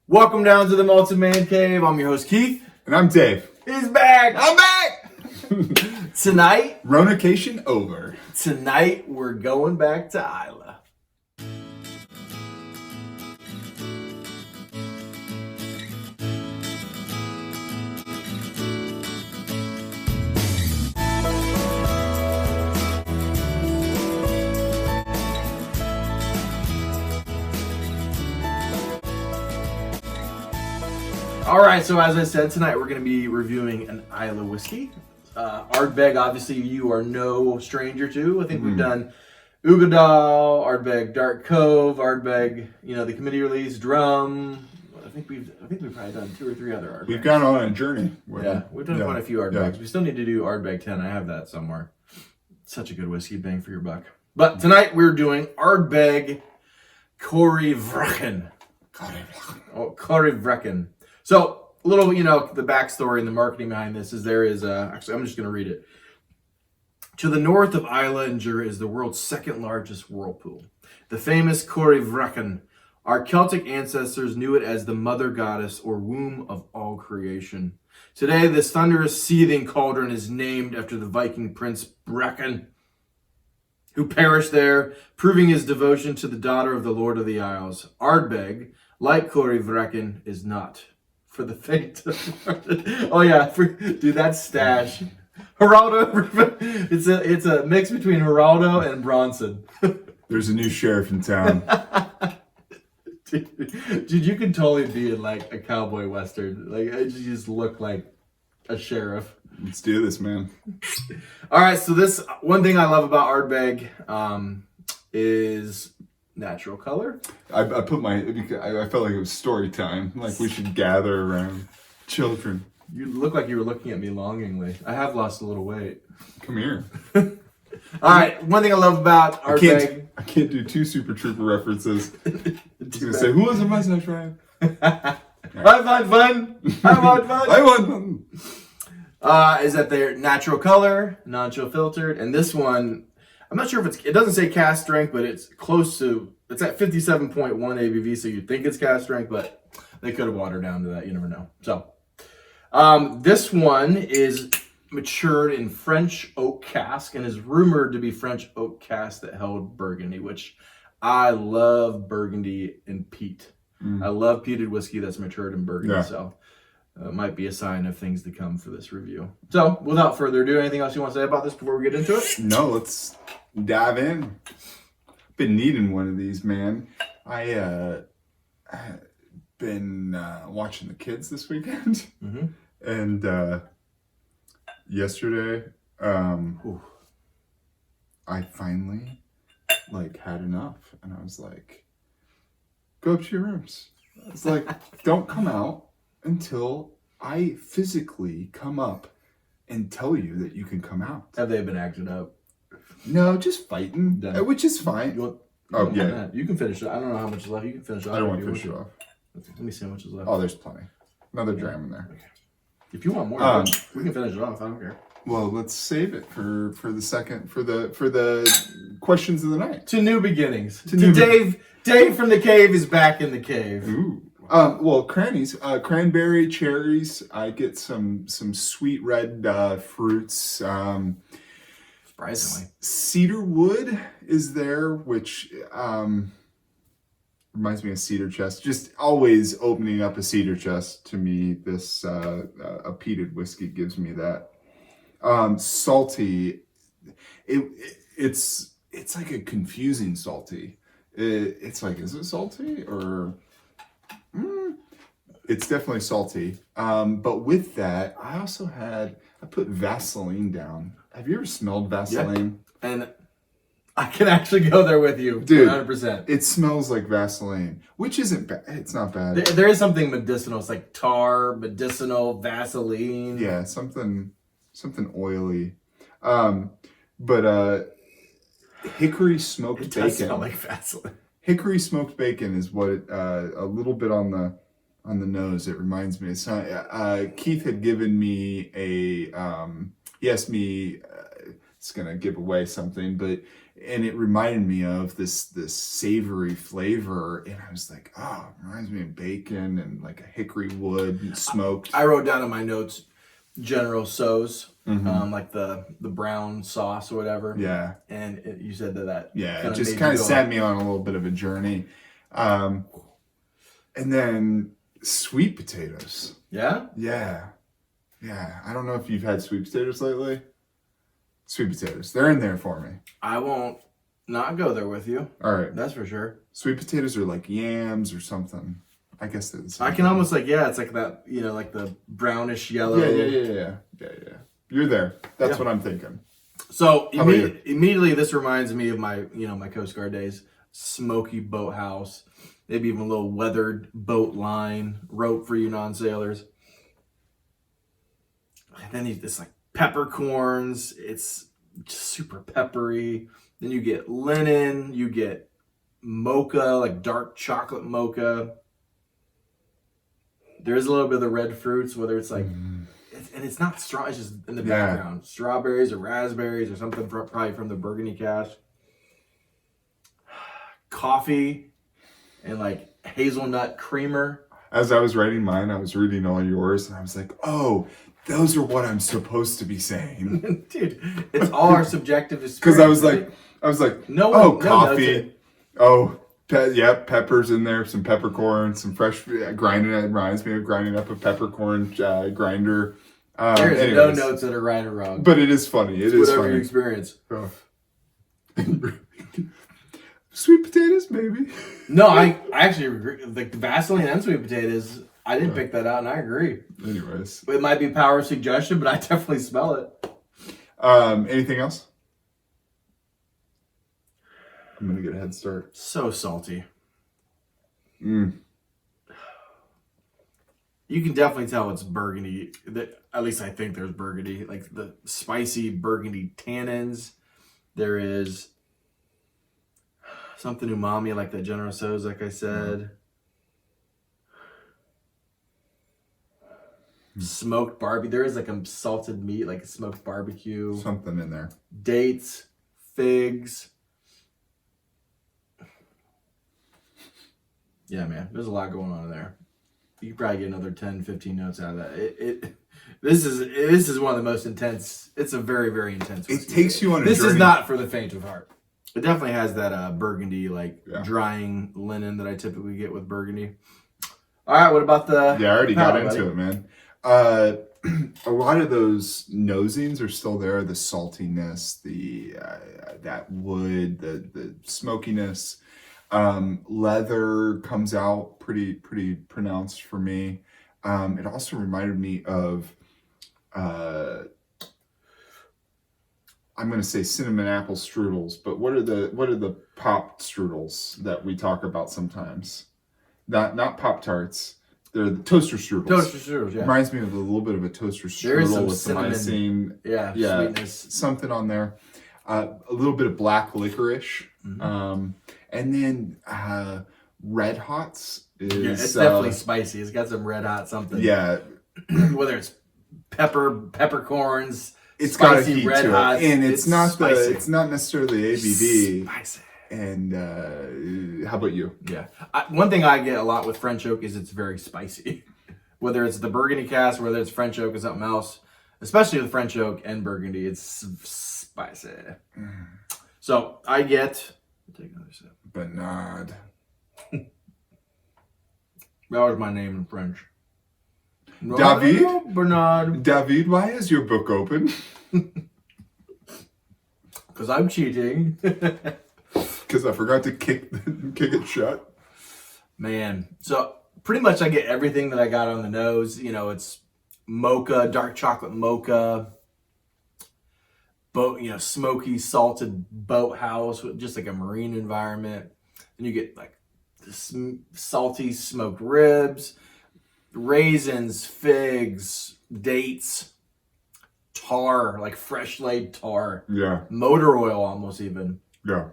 Welcome down to the Malted Man Cave. I'm your host, Keith. And I'm Dave. He's back. I'm back! Tonight, Ronication over. Tonight, we're going back to Isla. All right, so as I said, tonight we're going to be reviewing an Isla whiskey. Ardbeg, obviously, you are no stranger to. I think we've done Ugadal, Ardbeg Dark Cove, Ardbeg, the committee release, Drum. I think we've probably done 2 or 3 other Ardbegs. We've gone on a journey. We've done quite a few Ardbegs. We still need to do Ardbeg 10. I have that somewhere. Such a good whiskey, bang for your buck. But tonight we're doing Ardbeg Corryvreckan. Corryvreckan. So, a little, the backstory and the marketing behind this is actually, I'm just going to read it. To the north of Isla and Jura is the world's second largest whirlpool. The famous Corryvreckan. Our Celtic ancestors knew it as the mother goddess or womb of all creation. Today, this thunderous, seething cauldron is named after the Viking prince Brecon, who perished there, proving his devotion to the daughter of the Lord of the Isles. Ardbeg, like Corryvreckan, is not for the faint of heart. Oh yeah, dude, that stash. Geraldo, it's a mix between Geraldo and Bronson. There's a new sheriff in town. Dude, you can totally be in like a cowboy western. Like, you just look like a sheriff. Let's do this, man. All right, so this one thing I love about Ardbeg is natural color. I felt like it was story time. Like we should gather around children. You look like you were looking at me longingly. I have lost a little weight. Come here. All right, one thing I love about Ardbeg. I can't do 2 Super Trooper references. I was going to say, who was a mustache ride? I want fun. I want fun. Is that they're natural color, non-chill filtered, and this one, I'm not sure if it doesn't say cask strength, but it's close to, it's at 57.1 ABV, so you'd think it's cask strength, but they could have watered down to that, you never know. So, this one is matured in French oak cask and is rumored to be French oak cask that held Burgundy, which I love Burgundy and peat. I love peated whiskey that's matured in Burgundy, so it might be a sign of things to come for this review. So, without further ado, anything else you want to say about this before we get into it? No, let's dive in. Been needing one of these, man. I been watching the kids this weekend, and yesterday, I finally had enough, and I was like, "Go up to your rooms." It's like, don't come out until I physically come up and tell you that you can come out. Have they been acting up? No, just fighting, which is fine. You can finish it. I don't know how much is left. You can finish it off. I don't want to finish it off. Okay, let me see how much is left. Oh, there's plenty. Another dram in there. Okay. If you want more, we can finish it off. I don't care. Well, let's save it for the questions of the night. To new beginnings. Dave from the cave is back in the cave. Ooh. Well, cranberry, cherries. I get some sweet red fruits. Surprisingly, cedar wood is there, which reminds me of cedar chest. Just always opening up a cedar chest to me. This a peated whiskey gives me that. Salty. It's like a confusing salty. It's like, is it salty or? It's definitely salty. But with that, I put Vaseline down. Have you ever smelled Vaseline? Yeah. And I can actually go there with you, dude. 100%. It smells like Vaseline, which isn't bad. It's not bad. There is something medicinal. It's like tar, medicinal, Vaseline. Yeah, something oily. But hickory smoked bacon. It does smell like Vaseline. Hickory smoked bacon is what a little bit on the nose. It reminds me. It's not, Keith had given me he asked me it's gonna give away something, and it reminded me of this savory flavor, and I was like, oh, it reminds me of bacon and like a hickory wood and smoked. I wrote down in my notes General Tso's, like the brown sauce or whatever. Yeah. And you said that. Yeah, it just kind of sent me on a little bit of a journey. And then sweet potatoes. Yeah? Yeah. Yeah. I don't know if you've had sweet potatoes lately. Sweet potatoes. They're in there for me. I won't not go there with you. All right. That's for sure. Sweet potatoes are like yams or something. I guess they're the same I can almost it's like that, like the brownish yellow. Yeah. You're there. That's what I'm thinking. So immediately this reminds me of my, my Coast Guard days. Smoky boathouse. Maybe even a little weathered boat line, rope for you non-sailors. And then it's like peppercorns. It's super peppery. Then you get linen. You get mocha, like dark chocolate mocha. There's a little bit of the red fruits, whether it's like, and it's not straw. It's just in the background, strawberries or raspberries or something, probably from the burgundy cask. Coffee and like hazelnut creamer. As I was writing mine, I was reading all yours, and I was like, oh, those are what I'm supposed to be saying. Dude, it's all our subjective experience. Because I was like, coffee. Peppers in there, some peppercorns, some fresh grinding. It reminds me of grinding up a peppercorn grinder. There's no notes that are right or wrong. But it is funny. It is whatever funny. You experience. Oh. Sweet potatoes, maybe. No, I actually agree. Like the Vaseline and sweet potatoes, I didn't pick that out, and I agree. Anyways, it might be power of suggestion, but I definitely smell it. Anything else? I'm gonna get a head start. So salty. You can definitely tell it's burgundy. At least I think there's burgundy, like the spicy burgundy tannins. There is something umami, like that General Tso's, like I said. Smoked barbecue. There is like a salted meat, like a smoked barbecue. Something in there. Dates, figs. Yeah, man. There's a lot going on in there. You could probably get another 10, 15 notes out of that. This is one of the most intense. It's a very, very intense whiskey. It takes you on a journey. This is not for the faint of heart. It definitely has that burgundy, drying linen that I typically get with burgundy. All right, what about the... Yeah, I already got into it, man. A lot of those nosings are still there. The saltiness, that wood, the smokiness. Leather comes out pretty pronounced for me. It also reminded me of... I'm going to say cinnamon apple strudels, but what are the pop strudels that we talk about sometimes? Not Pop-Tarts. They're the toaster strudels. Toaster strudels, yeah. Reminds me of a little bit of a toaster strudel with some icing. Yeah, sweetness. Something on there. A little bit of black licorice. And then Red Hots is... Yeah, it's definitely spicy. It's got some red hot something. Yeah. Whether it's peppercorns... It's got a heat red to hot, it, and it's not spicy. it's not necessarily ABV. Spicy. And how about you? Yeah, one thing I get a lot with French oak is it's very spicy. Whether it's the Burgundy cask, whether it's French oak or something else, especially with French oak and Burgundy, it's spicy. So I get. Take another sip. Bandaid. That was my name in French. David? Bernard. David, why is your book open? Because I'm cheating. Because I forgot to kick it shut. Man. So pretty much I get everything that I got on the nose. It's mocha, dark chocolate mocha, smoky, salted boathouse with just like a marine environment. And you get like this salty smoked ribs, raisins, figs, dates, tar, like fresh laid tar. Yeah. Motor oil almost even. Yeah.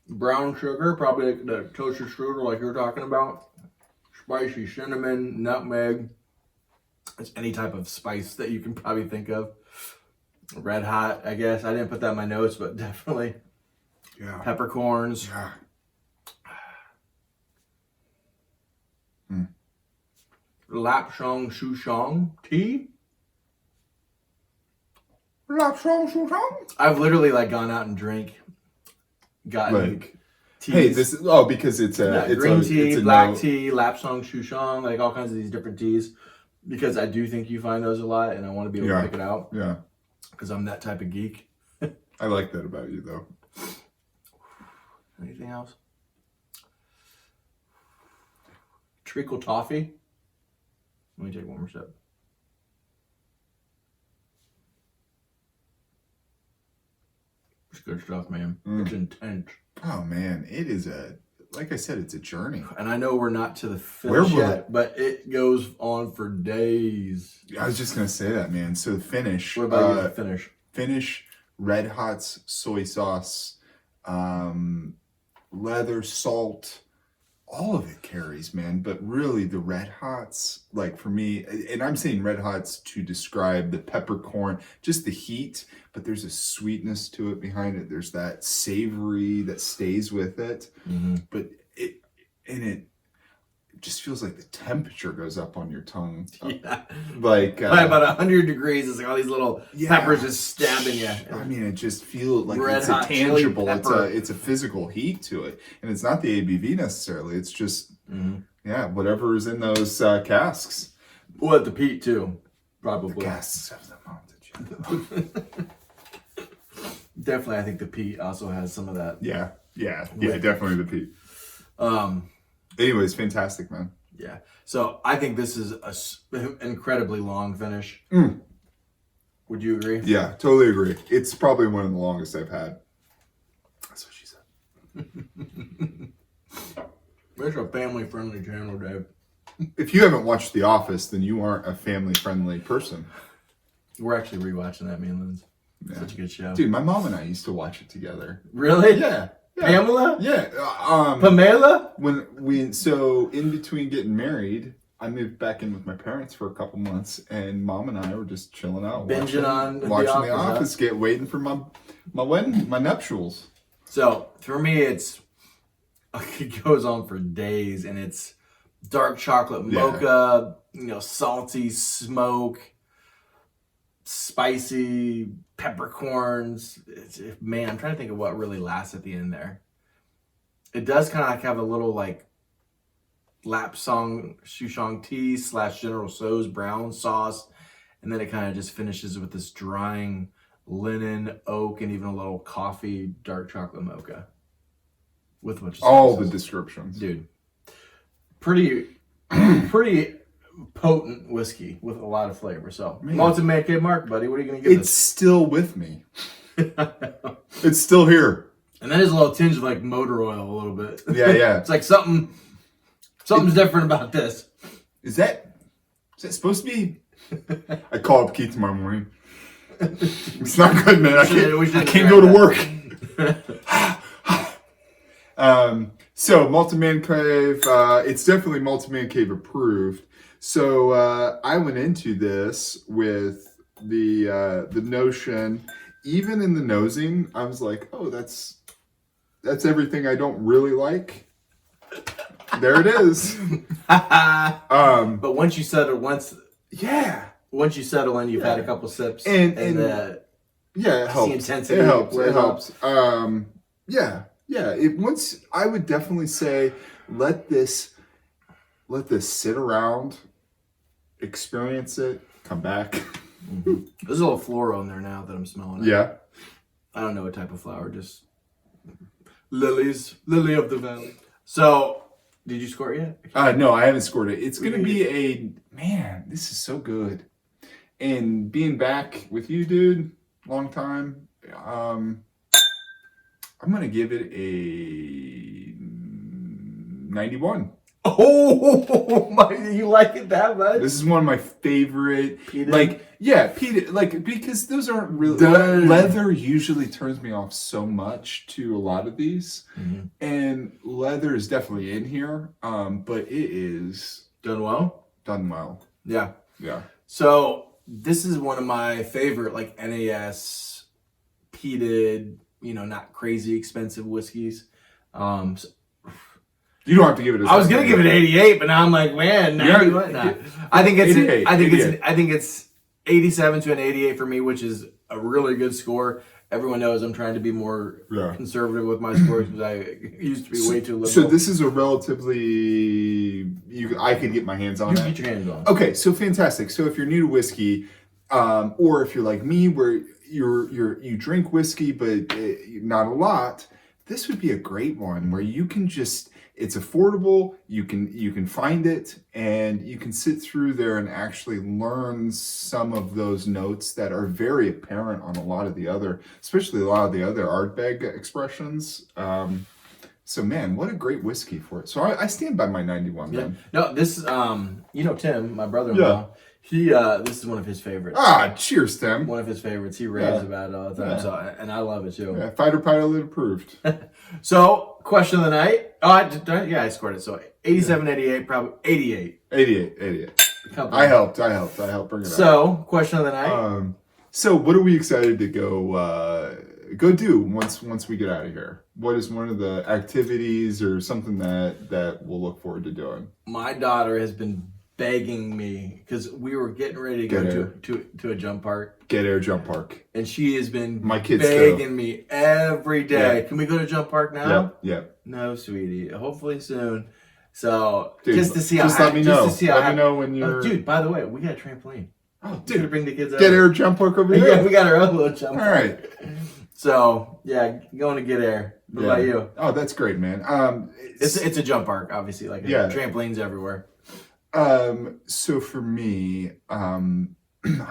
Brown sugar, probably like the toaster strudel like you're talking about. Spicy cinnamon, nutmeg. It's any type of spice that you can probably think of. Red hot, I guess. I didn't put that in my notes, but definitely. Yeah. Peppercorns. Yeah. Lapsong souchong tea. Lapsong souchong? I've literally like gone out and gotten Like, teas. hey, this is because it's a green it's tea, a black tea, lapsong souchong, like all kinds of these different teas. Because I do think you find those a lot, and I want to be able to pick it out. Yeah. Because I'm that type of geek. I like that about you, though. Anything else? Treacle toffee. Let me take one more sip. It's good stuff, man. It's intense. Oh man, it is like I said, it's a journey. And I know we're not to the finish yet, but it goes on for days. I was just gonna say that, man. So the finish. What about you? The finish? Finish, red hots, soy sauce, leather, salt. All of it carries, man. But really, the red hots, like for me, and I'm saying red hots to describe the peppercorn, just the heat. But there's a sweetness to it behind it. There's that savory that stays with it. But it just feels like the temperature goes up on your tongue. Yeah. Like by about 100 degrees, it's like all these little peppers just stabbing you. I mean, it just feels like Red it's a hot tangible, chili it's a physical heat to it. And it's not the ABV necessarily. It's just, whatever is in those casks. Well, the peat too, probably. The casks have the mountain. Definitely, I think the peat also has some of that. Yeah, definitely the peat. Anyways, fantastic, man. Yeah. So I think this is an incredibly long finish. Would you agree? Yeah, totally agree. It's probably one of the longest I've had. That's what she said. It's a family-friendly channel, Dave. If you haven't watched The Office, then you aren't a family-friendly person. We're actually rewatching that, me and Linz. Such a good show. Dude, my mom and I used to watch it together. Really? Yeah. Pamela? Yeah. Pamela? So in between getting married, I moved back in with my parents for a couple months, and Mom and I were just chilling out, binging on watching The Office, waiting for my wedding, my nuptials. So for me, it goes on for days, and it's dark chocolate mocha, salty smoke, spicy peppercorns. Man, I'm trying to think of what really lasts at the end there. It does kind of like have a little like lapsong souchong tea / General Tso's brown sauce, and then it kind of just finishes with this drying linen, oak, and even a little coffee dark chocolate mocha with a bunch of all spices. the descriptions, dude. Pretty potent whiskey with a lot of flavor. So, Malted Man Cave Mark, buddy, what are you going to give It's still with me. It's still here. And then there's a little tinge of like motor oil a little bit. Yeah. It's like something's different about this. Is that supposed to be? I call up Keith tomorrow morning. It's not good, man. I can't go to work. So Malted Man Cave, it's definitely Malted Man Cave approved. So I went into this with the notion, even in the nosing, I was like, oh, that's everything I don't really like. There it is. But once you settle you settle in, you've had a couple sips, and it helps. The intensity. It helps. I would definitely say let this sit around, experience it, come back. There's a little floral in there now that I'm smelling. Yeah. I don't know what type of flower, just lilies, lily of the valley. So, did you score it yet? No, I haven't scored it. It's gonna be this is so good. And being back with you, dude, long time. I'm gonna give it a 91. Oh my! You like it that much? This is one of my favorite. Peated? Peated. Because those aren't really leather. Usually turns me off so much to a lot of these, and leather is definitely in here. But it is done well. Done well. Yeah. Yeah. So this is one of my favorite, like NAS peated, not crazy expensive whiskeys. So You don't have to give it. I was gonna give it 88, but now I'm like, man, 91. Nah. I think it's 88, I think 88. it's 87 to an 88 for me, which is a really good score. Everyone knows I'm trying to be more conservative with my scores because I used to be way too liberal. So this is a relatively I could get my hands on. You get your hands on. Okay, so fantastic. So if you're new to whiskey, or if you're like me, where you drink whiskey but not a lot, this would be a great one where you can just. It's affordable. You can find it, and you can sit through there and actually learn some of those notes that are very apparent on a lot of the other, especially a lot of the other Ardbeg expressions. So man, what a great whiskey for it. So I stand by my 91. Yeah. Man. No, this Tim, my brother-in-law. He this is one of his favorites. Cheers, Tim. One of his favorites. He raves about it all the time. Yeah. So, and I love it too. Yeah, fighter pilot approved. So, question of the night. I scored it. So 87, 88, probably 88. 88. I helped bring it up. So, question of the night. So what are we excited to go do once we get out of here? What is one of the activities or something that we'll look forward to doing? My daughter has been begging me because we were getting ready to go to a jump park. Get Air Jump Park. And she has been my kids begging me every day. Yeah. Can we go to jump park now? Yep. No, sweetie. Hopefully soon. So dude, just to see how. Just let me know. Let me know when you're. Dude, by the way, we got a trampoline. Oh, dude, to bring the kids out. Get Air Jump Park over here. Yeah, we got our own little jump park. All right. So yeah, going to Get Air. What about you? Oh, that's great, man. It's a jump park, obviously. Like trampolines everywhere. So for me, I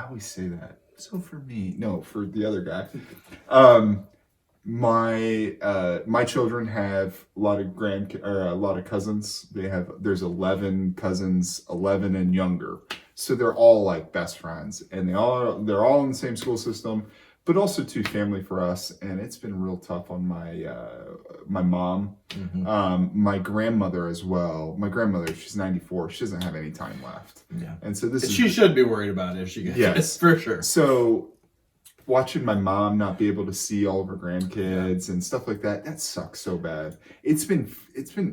always say that. So for me, no, for the other guy, my children have a lot of cousins. There's 11 cousins, 11 and younger. So they're all like best friends, and they're all in the same school system, but also too family for us. And it's been real tough on my mom, my grandmother as well. My grandmother, she's 94. She doesn't have any time left. Yeah, and so she should be worried about it if she gets it, for sure. So watching my mom not be able to see all of her grandkids and stuff like that sucks so bad. It's been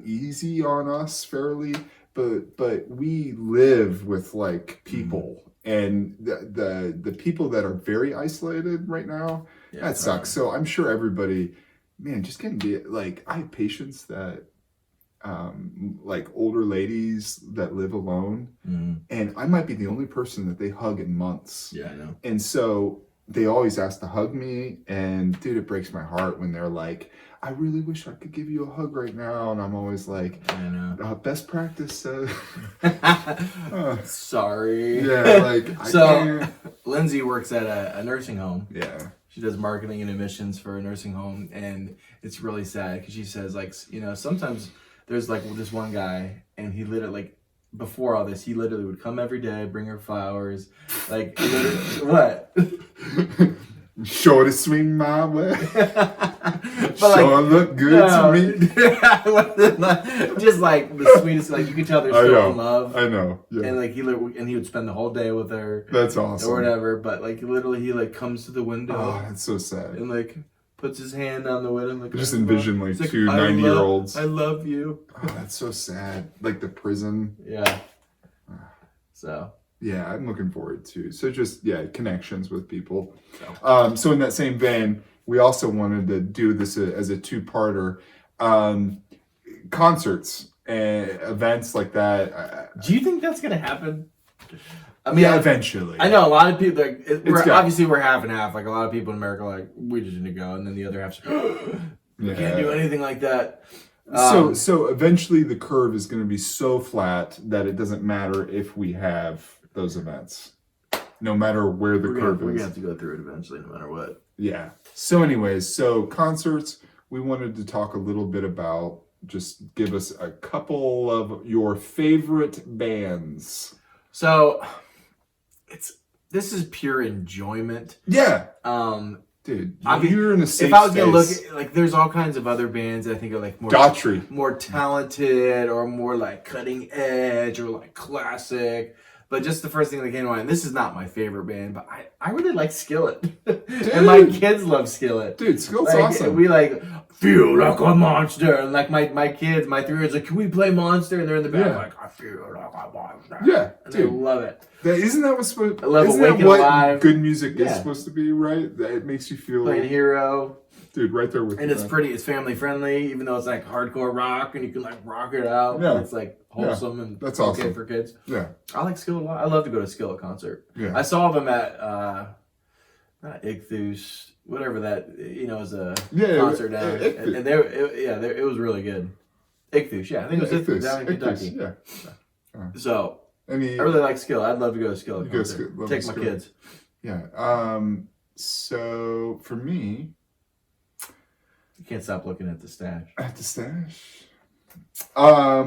easy on us fairly, but we live with like people. And the people that are very isolated right now, that sucks. So I'm sure everybody, man, just I have patients that, like older ladies that live alone, and I might be the only person that they hug in months. Yeah, I know. And so they always ask to hug me, and dude, it breaks my heart when they're like, I really wish I could give you a hug right now. And I'm always like, I know. Best practice. Sorry. Yeah, like, so Lindsay works at a nursing home. Yeah. She does marketing and admissions for a nursing home. And it's really sad because she says, like, sometimes there's like this one guy, and he literally, before all this, he literally would come every day, bring her flowers. Like, what? Sure to swing my way. But sure look good to me. Just like the sweetest, like you can tell they're still in love. I know. Yeah. And like he would spend the whole day with her. That's awesome. Or whatever. But like literally he like comes to the window. Oh, that's so sad. And like puts his hand on the window. Like, just envision like two 90-year-olds. I love you. Oh, that's so sad. Like the prison. Yeah. So. Yeah, I'm looking forward to. So just, connections with people. So in that same vein, we also wanted to do this as a two-parter. Concerts and events like that. Do you think that's going to happen? I mean, eventually. I know a lot of people, obviously we're half and half. Like a lot of people in America are like, we just need to go. And then the other half's we can't do anything like that. So eventually the curve is going to be so flat that it doesn't matter if we have those events, no matter where the curve is. We're going to have to go through it eventually, no matter what. Yeah. So anyways, concerts, we wanted to talk a little bit about, just give us a couple of your favorite bands. So this is pure enjoyment. Yeah. Dude, you're in a safe if I was space. gonna look at, like, there's all kinds of other bands I think are like more talented or more like cutting edge or like classic. But just the first thing that came to mind, this is not my favorite band, but I really like Skillet. And my kids love Skillet. Dude, Skillet's like, awesome. We like, feel like a monster. And like my kids, my 3-year-olds, like, can we play Monster? And they're in the back like, I feel like a monster. Yeah, and dude. they love it. Isn't that what's supposed? I love isn't Awaken that what Alive. good music is Yeah. supposed to be? Right? That it makes you feel. Playing Hero. Dude, right there with you. And it's man. pretty, it's family friendly, even though it's like hardcore rock and you can like rock it out. Yeah. It's like wholesome and That's okay awesome. for kids. Yeah. I like Skillet a lot. I love to go to Skillet concert. Yeah. I saw them at not Ichthus, whatever that is a concert down. Ichthus. And it was really good. Ichthus, yeah, I think it was Ichthus down in Kentucky. Yeah. So I really like Skillet. I'd love to go to Skillet concert. Take my Skillet. kids. Yeah. So for me, You can't stop looking at the stash. at the stash. I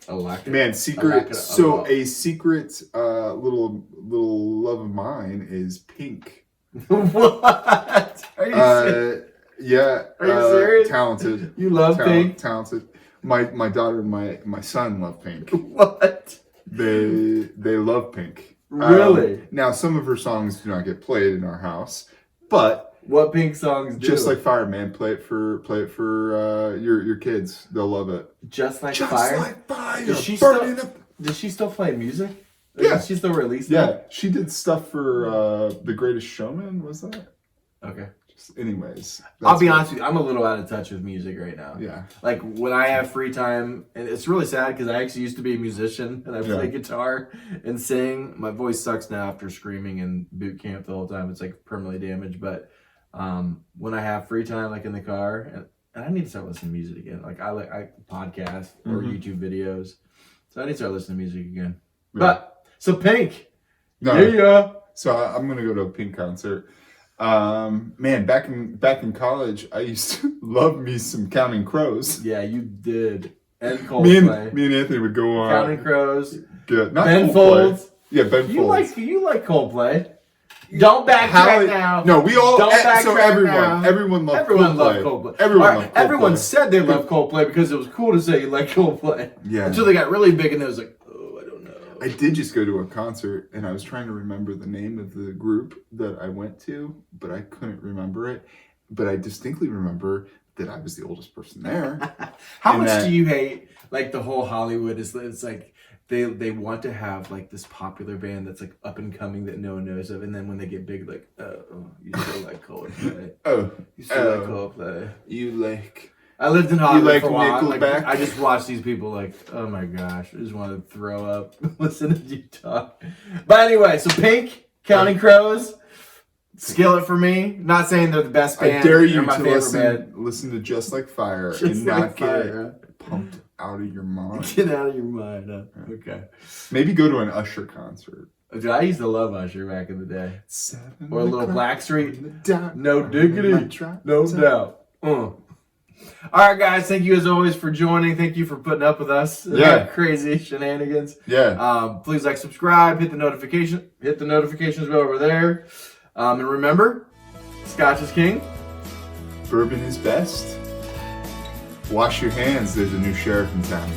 like it. Man, secret. it. So a secret little love of mine is pink. What? Are you serious? Yeah. Are you serious? Talented. You love pink? Talented. My daughter and my son love pink. What? They love pink. Really? Now some of her songs do not get played in our house, but What Pink songs do? just like Fire, man, play it for your kids. They'll love it. Just Like Just Fire? like fire. Does she burning still- up. Does she still play music? Yeah. Does she still release Yeah, that? she did stuff for The Greatest Showman. Was that? Okay. Anyways, I'll be what- honest with you, I'm a little out of touch with music right now. Yeah. Like when I have free time, and it's really sad because I actually used to be a musician and I play Yeah. guitar and sing. My voice sucks now after screaming in boot camp the whole time. It's like permanently damaged. But when I have free time, like in the car, and I need to start listening to music again. Like I podcast or YouTube videos, so I need to start listening to music again. Yeah. But so Pink, No. yeah. So I'm gonna go to a Pink concert. Man, back in college, I used to love me some Counting Crows. Yeah, you did. And Me Coldplay. and Anthony would go on. Counting Crows. Good. Not Ben Coldplay. Folds. Yeah, Ben Folds. You like Coldplay. Don't backtrack now. No, we all. Don't backtrack so now. everyone loved Everyone Coldplay. loved Coldplay. Everyone loved Coldplay. Everyone said they loved Coldplay because it was cool to say you like Coldplay. Yeah. Until they got really big and it was like, oh, I don't know. I did just go to a concert and I was trying to remember the name of the group that I went to, but I couldn't remember it. But I distinctly remember that I was the oldest person there. How And much do you hate like the whole Hollywood is? It's like they want to have like this popular band that's like up and coming that no one knows of, and then when they get big, like you still like Coldplay. You still like Coldplay. You like. I lived in Hollywood like for a while. Like, Nickelback? I just watched these people like, oh my gosh, I just want to throw up. Listen to you talk. But anyway, so Pink, Counting Crows, Skillet for me. Not saying they're the best band. I dare They're you my to favorite listen to Just Like Fire Just and Like not Fire. get pumped out of your mind. band. Get out of your mind. Huh? Okay. Maybe go to an Usher concert. Dude, I used to love Usher back in the day. Or a little Blackstreet. No No diggity. No doubt. All right, guys. Thank you as always for joining. Thank you for putting up with us. Yeah. Crazy shenanigans. Yeah. Please like, subscribe, hit the notifications bell over there. And remember, Scotch is king. Bourbon is best. Wash your hands. There's a new sheriff in town.